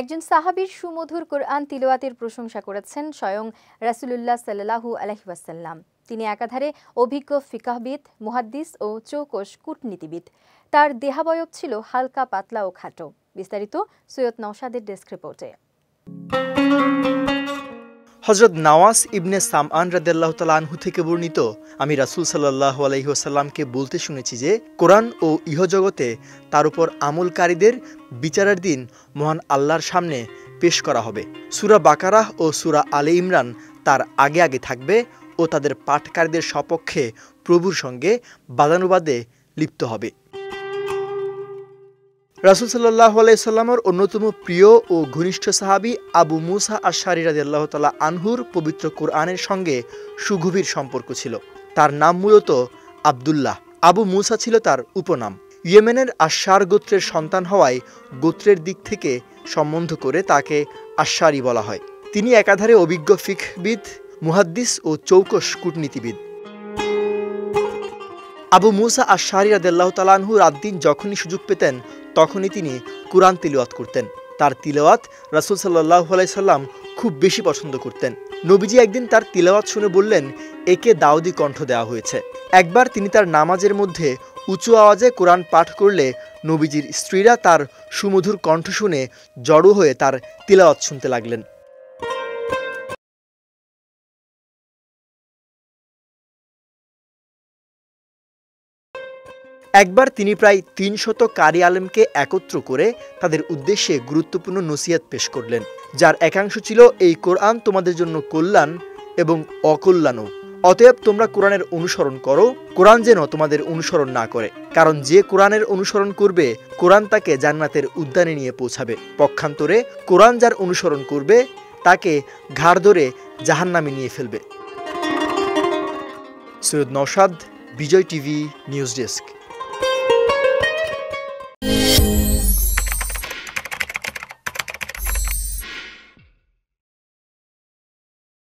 একজন সাহাবীর সুমধুর কোরআন তিলাওয়াতের প্রশংসা করেছেন স্বয়ং রাসূলুল্লাহ সাল্লাল্লাহু আলাইহি ওয়াসাল্লাম। তিনি একাধারে অভিজ্ঞ ফিকাহবিদ, মুহাদ্দিস ও চৌকস কূটনীতিবিদ। তার দেহাবয়ব ছিল হালকা, পাতলা ও খাটো। বিস্তারিত সৈয়দ নওশাদের ডেস্ক রিপোর্টে। হযরত নওয়াস ইবনে সামআন রাদিয়াল্লাহু তাআলা আনহু থেকে বর্ণিত, আমি রাসূল সাল্লাল্লাহু আলাইহি ওয়াসাল্লামকে বলতে শুনেছি যে কোরআন ও ইহজগতে তার উপর আমলকারীদের বিচারের দিন মহান আল্লাহর সামনে পেশ করা হবে। সূরা বাকারাহ ও সূরা আলে ইমরান তার আগে আগে থাকবে ও তাদের পাঠকারীদের সপক্ষে প্রভুর সঙ্গে বাদানুবাদে লিপ্ত হবে। রাসূল সাল্লাল্লাহু আলাইহি সাল্লামের অন্যতম প্রিয় ও ঘনিষ্ঠ সাহাবী আবু মুসা আশআরী রাদিয়াল্লাহু তাআলা আনহুর পবিত্র কোরআনের সঙ্গে সুগভীর সম্পর্ক ছিল। তার নাম মূলত আব্দুল্লাহ। আবু মুসা ছিল তার উপনাম। ইয়েমেনের আশআর গোত্রের সন্তান হওয়ায় গোত্রের দিক থেকে সম্বন্ধ করে তাকে আশআরী বলা হয়। তিনি একাধারে অভিজ্ঞ ফিকহবিদ, মুহাদ্দিস ও চৌকস কূটনীতিবিদ। আবু মুসা আশআরী রাদিয়াল্লাহু তাআলা আনহু রাত-দিন যখনই সুযোগ পেতেন তখনই তিনি কুরআন তিলাওয়াত করতেন। তার তিলাওয়াত রাসূল সাল্লাল্লাহু আলাইহি সাল্লাম খুব বেশি পছন্দ করতেন। নবীজি একদিন তার তিলাওয়াত শুনে বললেন, একে দাউদি কণ্ঠ দেওয়া হয়েছে। একবার তিনি তার নামাজের মধ্যে উঁচু আওয়াজে কোরআন পাঠ করলে নবীজির স্ত্রীরা তার সুমধুর কণ্ঠ শুনে জড়ো হয়ে তার তিলাওয়াত শুনতে লাগলেন। একবার তিনি প্রায় ৩০০ কারি আলেমকে একত্র করে তাদের উদ্দেশ্যে গুরুত্বপূর্ণ নসিহত পেশ করলেন, যার একাংশ ছিল, এই কোরআন তোমাদের জন্য কল্যাণ এবং অকল্যাণও। অতএব তোমরা কোরআনের অনুসরণ করো, কোরআন যেন তোমাদের অনুসরণ না করে। কারণ যে কোরআনের অনুসরণ করবে, কোরআন তাকে জান্নাতের উদ্যানে নিয়ে পৌঁছাবে। পক্ষান্তরে কোরআন যার অনুসরণ করবে তাকে ঘাড় ধরে জাহান্নামে নিয়ে ফেলবে। সৈয়দ নওশাদ, বিজয় টিভি নিউজ ডেস্ক।